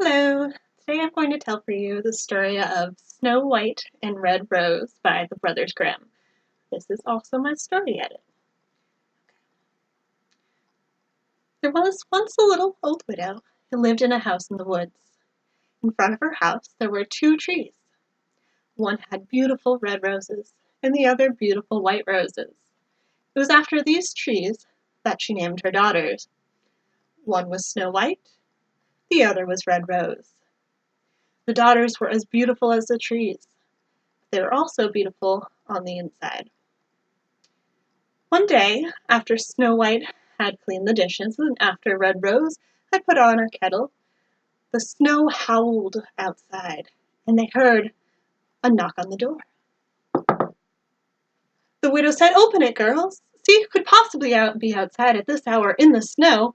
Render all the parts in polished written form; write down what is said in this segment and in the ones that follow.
Hello! Today I'm going to tell for you the story of Snow White and Red Rose by the Brothers Grimm. This is also my story edit. There was once a little old widow who lived in a house in the woods. In front of her house there were two trees. One had beautiful red roses and the other beautiful white roses. It was after these trees that she named her daughters. One was Snow White, the other was Red Rose. The daughters were as beautiful as the trees. They were also beautiful on the inside. One day, after Snow White had cleaned the dishes and after Red Rose had put on her kettle, the snow howled outside, and they heard a knock on the door. The widow said, "Open it, girls. See who could possibly be outside at this hour in the snow."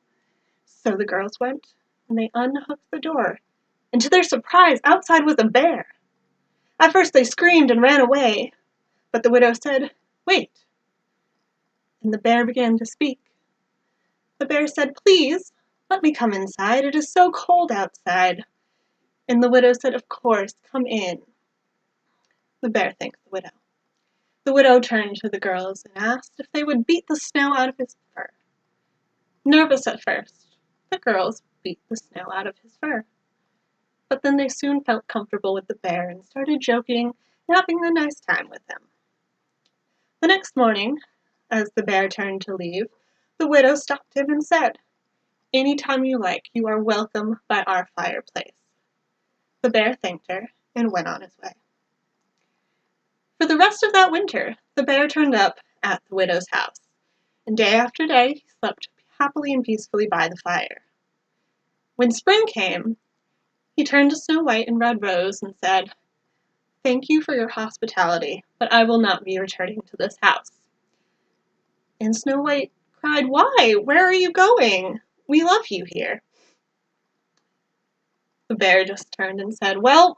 So the girls went, and they unhooked the door, and to their surprise, outside was a bear. At first they screamed and ran away, but the widow said, "Wait." And the bear began to speak. The bear said, "Please, let me come inside. It is so cold outside." And the widow said, "Of course, come in." The bear thanked the widow. The widow turned to the girls and asked if they would beat the snow out of his fur. Nervous at first, the girls beat the snow out of his fur. But then they soon felt comfortable with the bear and started joking and having a nice time with him. The next morning, as the bear turned to leave, the widow stopped him and said, "Any time you like, you are welcome by our fireplace." The bear thanked her and went on his way. For the rest of that winter, the bear turned up at the widow's house, and day after day he slept happily and peacefully by the fire. When spring came, he turned to Snow White and Red Rose and said, "Thank you for your hospitality, but I will not be returning to this house." And Snow White cried, "Why? Where are you going? We love you here." The bear just turned and said, "Well,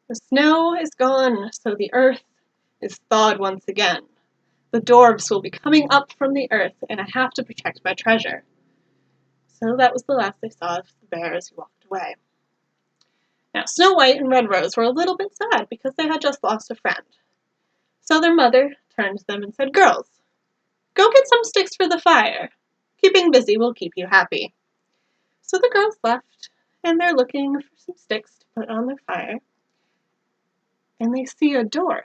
the snow is gone, so the earth is thawed once again. The dwarves will be coming up from the earth, and I have to protect my treasure." So that was the last they saw of the bear as he walked away. Now, Snow White and Red Rose were a little bit sad because they had just lost a friend. So their mother turned to them and said, "Girls, go get some sticks for the fire. Keeping busy will keep you happy." So the girls left, and they're looking for some sticks to put on their fire. And they see a dwarf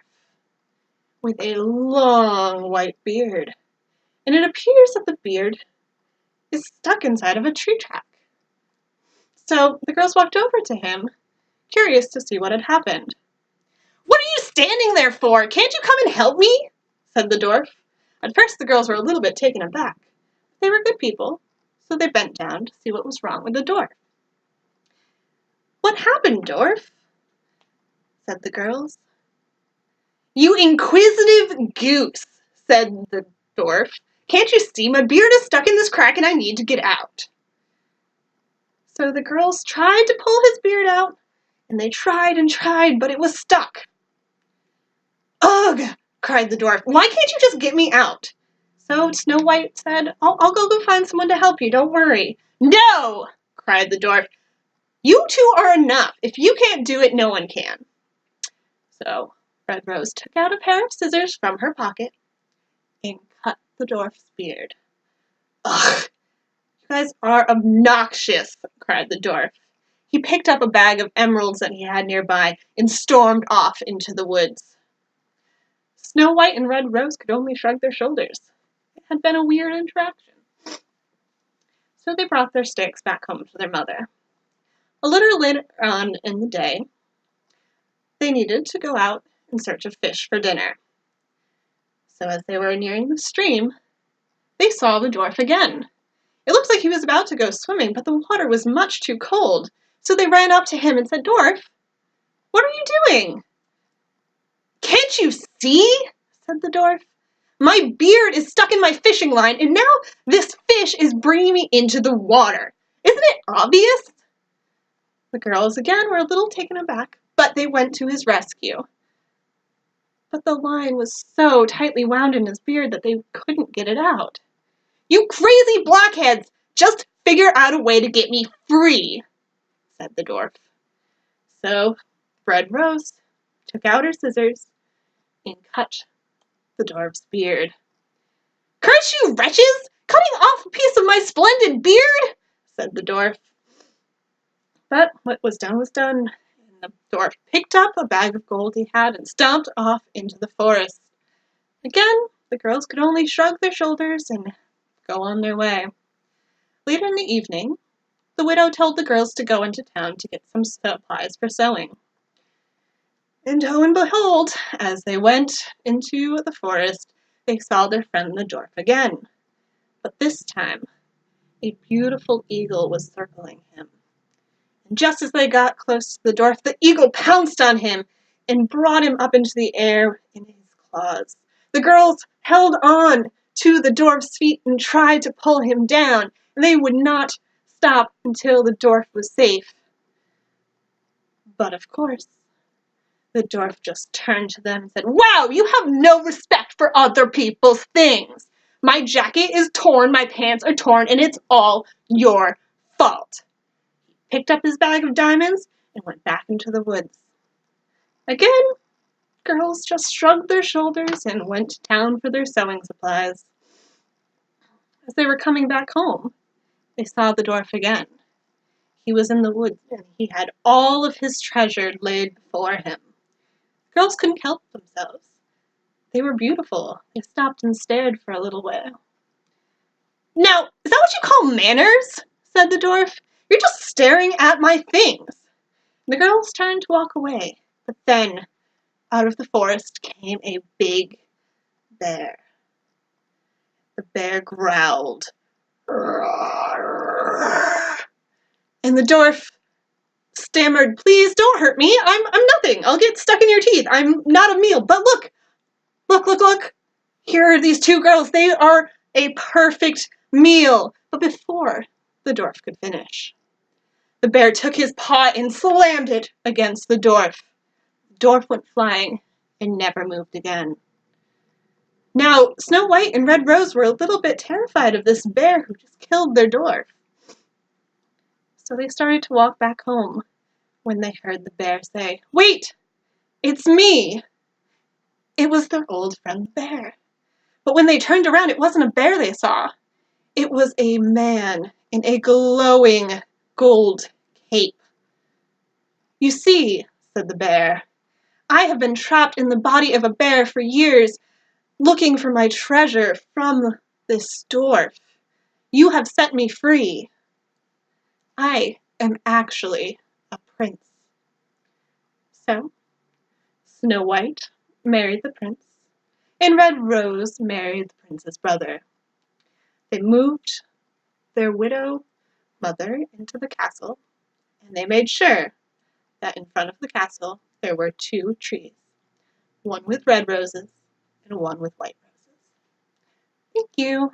with a long white beard. And it appears that the beard is stuck inside of a tree trunk. So the girls walked over to him, curious to see what had happened. "What are you standing there for? Can't you come and help me?" said the dwarf. At first the girls were a little bit taken aback. They were good people, so they bent down to see what was wrong with the dwarf. "What happened, dwarf?" said the girls. "You inquisitive goose," said the dwarf. "Can't you see my beard is stuck in this crack and I need to get out?" So the girls tried to pull his beard out, and they tried and tried, but it was stuck. "Ugh!" cried the dwarf. "Why can't you just get me out?" So Snow White said, I'll go find someone to help you, don't worry." "No!" cried the dwarf. "You two are enough. If you can't do it, no one can." So Red Rose took out a pair of scissors from her pocket and cut the dwarf's beard. "Ugh! You guys are obnoxious," cried the dwarf. He picked up a bag of emeralds that he had nearby and stormed off into the woods. Snow White and Red Rose could only shrug their shoulders. It had been a weird interaction. So they brought their sticks back home to their mother. A little later on in the day, they needed to go out in search of fish for dinner. So as they were nearing the stream, they saw the dwarf again. It looked like he was about to go swimming, but the water was much too cold. So they ran up to him and said, "Dwarf, what are you doing?" "Can't you see?" said the dwarf. "My beard is stuck in my fishing line, and now this fish is bringing me into the water. Isn't it obvious?" The girls again were a little taken aback, but they went to his rescue. But the line was so tightly wound in his beard that they couldn't get it out. "You crazy blockheads! Just figure out a way to get me free," said the dwarf. So Red Rose took out her scissors and cut the dwarf's beard. "Curse you, wretches! Cutting off a piece of my splendid beard!" said the dwarf. But what was done was done, and the dwarf picked up a bag of gold he had and stomped off into the forest. Again, the girls could only shrug their shoulders and go on their way. Later in the evening, the widow told the girls to go into town to get some supplies for sewing. And lo and behold, as they went into the forest, they saw their friend the dwarf again. But this time, a beautiful eagle was circling him. And just as they got close to the dwarf, the eagle pounced on him and brought him up into the air in his claws. The girls held on to the dwarf's feet and tried to pull him down, and they would not stop until the dwarf was safe. But of course, the dwarf just turned to them and said, "Wow, you have no respect for other people's things. My jacket is torn, my pants are torn, and it's all your fault." He picked up his bag of diamonds and went back into the woods. Again, girls just shrugged their shoulders and went to town for their sewing supplies. As they were coming back home, they saw the dwarf again. He was in the woods, and he had all of his treasure laid before him. Girls couldn't help themselves. They were beautiful. They stopped and stared for a little while. "Now, is that what you call manners?" said the dwarf. "You're just staring at my things." The girls turned to walk away, but then out of the forest came a big bear. The bear growled. And the dwarf stammered, "Please don't hurt me. I'm nothing. I'll get stuck in your teeth. I'm not a meal. But look. Here are these two girls. They are a perfect meal." But before the dwarf could finish, the bear took his paw and slammed it against the dwarf. The dwarf went flying and never moved again. Now, Snow White and Red Rose were a little bit terrified of this bear who just killed their dwarf. So they started to walk back home when they heard the bear say, "Wait, it's me." It was their old friend the bear. But when they turned around, it wasn't a bear they saw. It was a man in a glowing gold cape. "You see," said the bear, "I have been trapped in the body of a bear for years, looking for my treasure from this dwarf. You have set me free. I am actually a prince." So, Snow White married the prince, and Red Rose married the prince's brother. They moved their widow mother into the castle, and they made sure that in front of the castle there were 2 trees, one with red roses and one with white roses. Thank you.